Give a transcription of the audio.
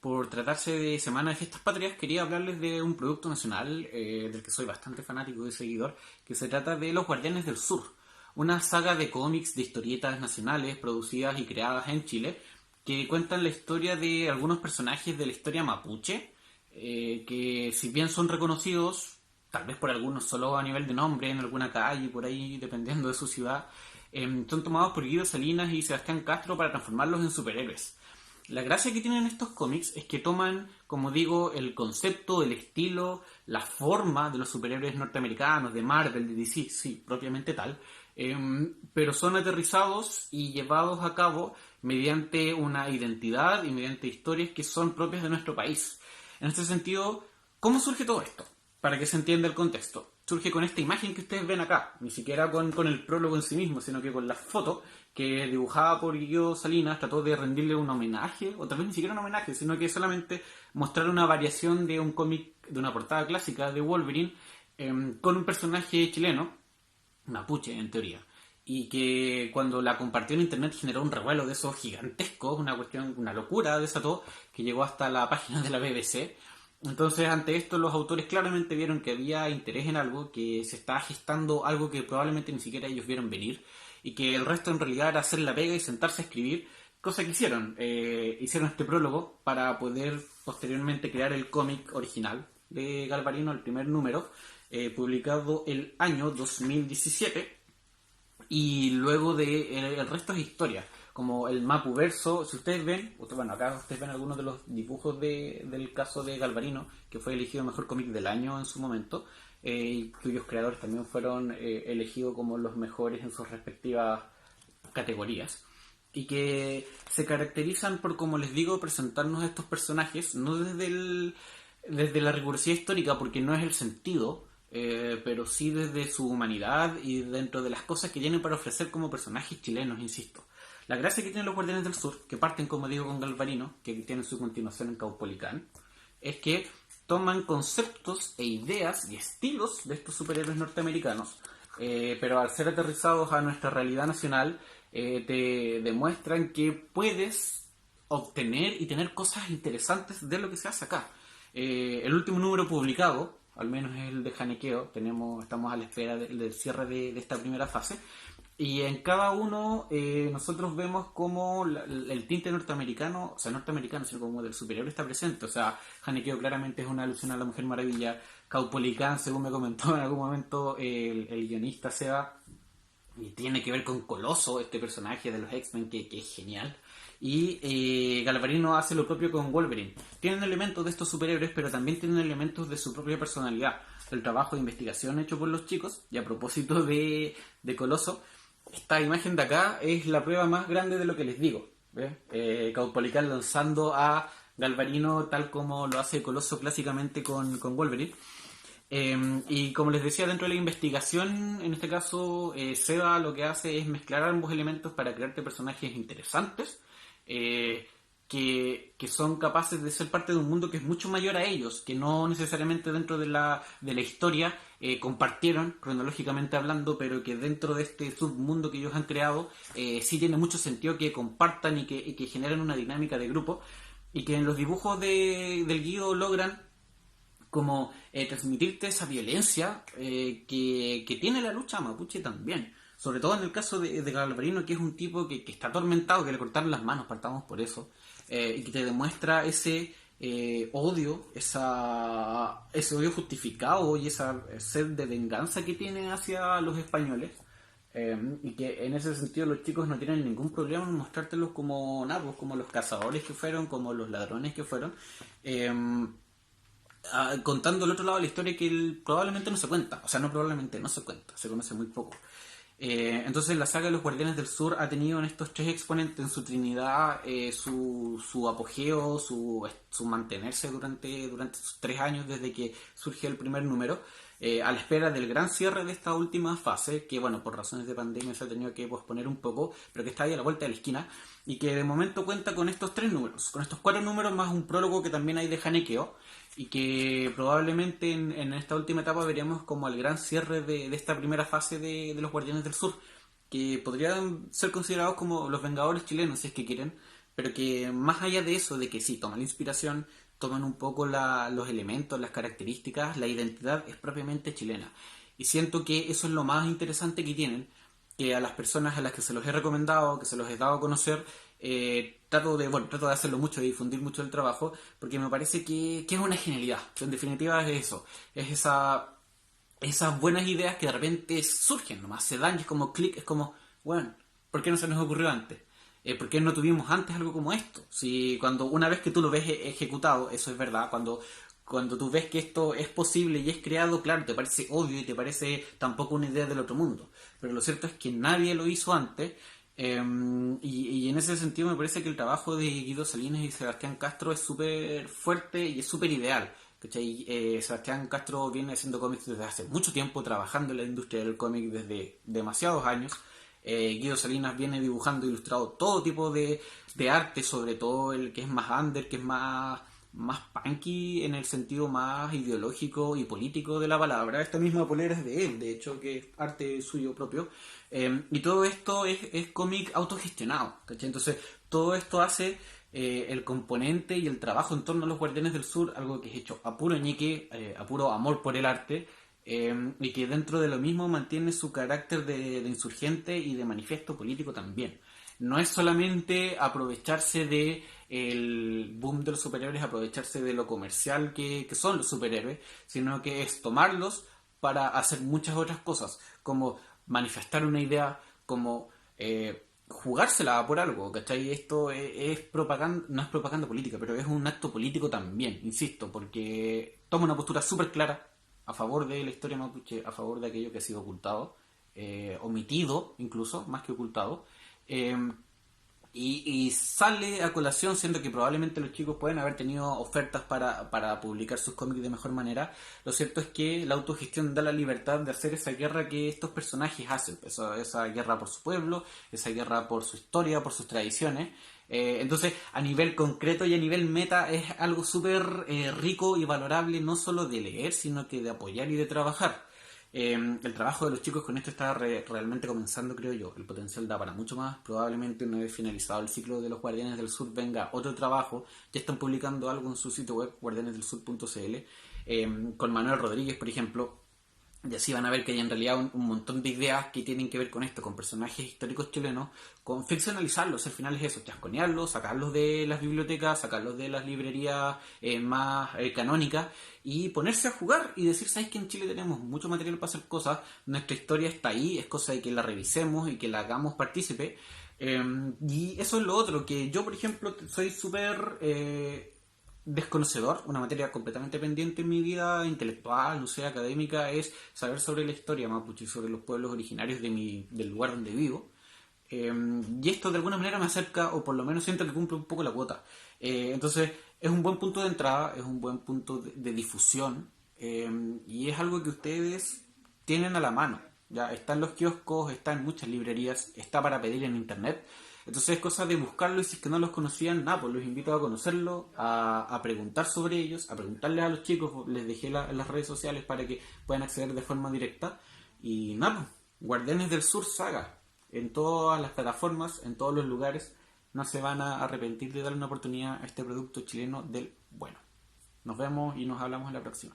por tratarse de Semana de Fiestas Patrias, quería hablarles de un producto nacional del que soy bastante fanático y seguidor, que se trata de Los Guardianes del Sur, una saga de cómics de historietas nacionales producidas y creadas en Chile, que cuentan la historia de algunos personajes de la historia mapuche, que si bien son reconocidos, tal vez por algunos solo a nivel de nombre, en alguna calle, por ahí, dependiendo de su ciudad, son tomados por Guido Salinas y Sebastián Castro para transformarlos en superhéroes. La gracia que tienen estos cómics es que toman, como digo, el concepto, el estilo, la forma de los superhéroes norteamericanos, de Marvel, de DC, sí, propiamente tal, pero son aterrizados y llevados a cabo mediante una identidad y mediante historias que son propias de nuestro país. En este sentido, ¿cómo surge todo esto? Para que se entienda el contexto. Surge con esta imagen que ustedes ven acá, ni siquiera con el prólogo en sí mismo, sino que con la foto que dibujada por Guillermo Salinas trató de rendirle un homenaje, o tal vez ni siquiera un homenaje, sino que solamente mostrar una variación de un cómic, de una portada clásica de Wolverine, con un personaje chileno, mapuche en teoría, y que cuando la compartió en internet generó un revuelo de esos gigantescos, una cuestión, una locura desató, que llegó hasta la página de la BBC. Entonces, ante esto, los autores claramente vieron que había interés en algo, que se estaba gestando algo que probablemente ni siquiera ellos vieron venir, y que el resto en realidad era hacer la pega y sentarse a escribir, cosa que hicieron. Hicieron este prólogo para poder posteriormente crear el cómic original de Galvarino, el primer número, publicado el año 2017, y luego el resto es historia, como el Mapu Verso. Si ustedes ven, bueno, acá ustedes ven algunos de los dibujos del caso de Galvarino, que fue elegido mejor cómic del año en su momento, cuyos creadores también fueron elegidos como los mejores en sus respectivas categorías, y que se caracterizan por, como les digo, presentarnos a estos personajes no desde la rigurosidad histórica, porque no es el sentido, pero sí desde su humanidad y dentro de las cosas que tienen para ofrecer como personajes chilenos, insisto. La gracia que tienen los Guardianes del Sur, que parten, como digo, con Galvarino, que tienen su continuación en Caupolicán, es que toman conceptos e ideas y estilos de estos superhéroes norteamericanos, pero al ser aterrizados a nuestra realidad nacional, te demuestran que puedes obtener y tener cosas interesantes de lo que se hace acá. El último número publicado, al menos es el de Janequeo, estamos a la espera del cierre de esta primera fase, y en cada uno nosotros vemos como el tinte norteamericano, o sea, norteamericano, sino como del superior está presente. O sea, Hanekeo claramente es una alusión a la Mujer Maravilla. Caupolicán, según me comentó en algún momento el guionista Seba, y tiene que ver con Coloso, este personaje de los X-Men que es genial. Y Galvarino hace lo propio con Wolverine. Tienen elementos de estos superhéroes, pero también tienen elementos de su propia personalidad. El trabajo de investigación hecho por los chicos, y a propósito de Coloso, esta imagen de acá es la prueba más grande de lo que les digo. Caupolicán lanzando a Galvarino tal como lo hace Coloso clásicamente con Wolverine. Y como les decía, dentro de la investigación, en este caso, Seba lo que hace es mezclar ambos elementos para crearte personajes interesantes, que son capaces de ser parte de un mundo que es mucho mayor a ellos, que no necesariamente dentro de la historia compartieron, cronológicamente hablando, pero que dentro de este submundo que ellos han creado, sí tiene mucho sentido que compartan y que generen una dinámica de grupo, y que en los dibujos del Guido logran como transmitirte esa violencia que tiene la lucha mapuche también. Sobre todo en el caso de Galvarino, que es un tipo que está atormentado, que le cortaron las manos, partamos por eso, y que te demuestra ese odio, ese odio justificado y esa sed de venganza que tiene hacia los españoles. Y que en ese sentido los chicos no tienen ningún problema en mostrártelos como narcos, como los cazadores que fueron, como los ladrones que fueron. Contando el otro lado de la historia que él probablemente no se cuenta, o sea, no probablemente, no se cuenta, se conoce muy poco. Entonces la saga de los Guardianes del Sur ha tenido en estos tres exponentes, en su trinidad, su apogeo, su mantenerse durante sus 3 años desde que surge el primer número, a la espera del gran cierre de esta última fase, que bueno, por razones de pandemia se ha tenido que posponer un poco, pero que está ahí a la vuelta de la esquina, y que de momento cuenta con estos 3 números, con estos 4 números más un prólogo que también hay de Hanekeo, y que probablemente en esta última etapa veríamos como el gran cierre de esta primera fase de los Guardianes del Sur, que podrían ser considerados como los Vengadores chilenos, si es que quieren, pero que más allá de eso, de que sí, toman la inspiración, toman un poco los elementos, las características, la identidad es propiamente chilena. Y siento que eso es lo más interesante que tienen, que a las personas a las que se los he recomendado, que se los he dado a conocer, trato de hacerlo mucho, de difundir mucho el trabajo, porque me parece que es una genialidad. En definitiva es eso, es esas buenas ideas que de repente surgen, nomás se dan y es como clic, es como, bueno, ¿por qué no se nos ocurrió antes? ¿Por qué no tuvimos antes algo como esto? Si cuando una vez que tú lo ves ejecutado, eso es verdad, cuando tú ves que esto es posible y es creado, claro, te parece obvio y te parece tampoco una idea del otro mundo. Pero lo cierto es que nadie lo hizo antes. Y en ese sentido me parece que el trabajo de Guido Salinas y Sebastián Castro es súper fuerte y es súper ideal. ¿Cachai? Sebastián Castro viene haciendo cómics desde hace mucho tiempo, trabajando en la industria del cómic desde demasiados años. Guido Salinas viene dibujando e ilustrado todo tipo de arte, sobre todo el que es más under, que es más punky en el sentido más ideológico y político de la palabra. Esta misma polera es de él, de hecho, que es arte suyo propio. Y todo esto es cómic autogestionado, ¿cachai? Entonces, todo esto hace el componente y el trabajo en torno a los Guardianes del Sur, algo que es hecho a puro ñeque, a puro amor por el arte, y que dentro de lo mismo mantiene su carácter de insurgente y de manifiesto político también. No es solamente aprovecharse de el boom de los superhéroes, aprovecharse de lo comercial que son los superhéroes, sino que es tomarlos para hacer muchas otras cosas, como manifestar una idea, como jugársela por algo, ¿cachai? Esto es propaganda, no es propaganda política, pero es un acto político también, insisto, porque toma una postura súper clara a favor de la historia mapuche, a favor de aquello que ha sido ocultado, omitido incluso, más que ocultado, eh, y sale a colación, siendo que probablemente los chicos pueden haber tenido ofertas para publicar sus cómics de mejor manera. Lo cierto es que la autogestión da la libertad de hacer esa guerra que estos personajes hacen, esa guerra por su pueblo, esa guerra por su historia, por sus tradiciones. Entonces, a nivel concreto y a nivel meta, es algo súper rico y valorable, no solo de leer, sino que de apoyar y de trabajar. El trabajo de los chicos con esto está realmente comenzando, creo yo. El potencial da para mucho más. Probablemente una vez finalizado el ciclo de los Guardianes del Sur venga otro trabajo. Ya están publicando algo en su sitio web, guardianesdelsur.cl, con Manuel Rodríguez, por ejemplo. Y así van a ver que hay en realidad un montón de ideas que tienen que ver con esto, con personajes históricos chilenos, con ficcionalizarlos, al final es eso, chasconearlos, sacarlos de las bibliotecas, sacarlos de las librerías más canónicas y ponerse a jugar y decir, ¿sabes que en Chile tenemos mucho material para hacer cosas? Nuestra historia está ahí, es cosa de que la revisemos y que la hagamos partícipe. Y eso es lo otro, que yo por ejemplo soy súper desconocedor, una materia completamente pendiente en mi vida intelectual, no sé, académica, es saber sobre la historia mapuche y sobre los pueblos originarios del lugar donde vivo. Y esto de alguna manera me acerca, o por lo menos siento que cumple un poco la cuota. Entonces, es un buen punto de entrada, es un buen punto de difusión, y es algo que ustedes tienen a la mano. Ya está en los kioscos, está en muchas librerías, está para pedir en internet. Entonces es cosa de buscarlo y si es que no los conocían, nada, pues los invito a conocerlo, a preguntar sobre ellos, a preguntarles a los chicos, les dejé en las redes sociales para que puedan acceder de forma directa. Y nada, pues, Guardianes del Sur Saga, en todas las plataformas, en todos los lugares, no se van a arrepentir de darle una oportunidad a este producto chileno del bueno. Nos vemos y nos hablamos en la próxima.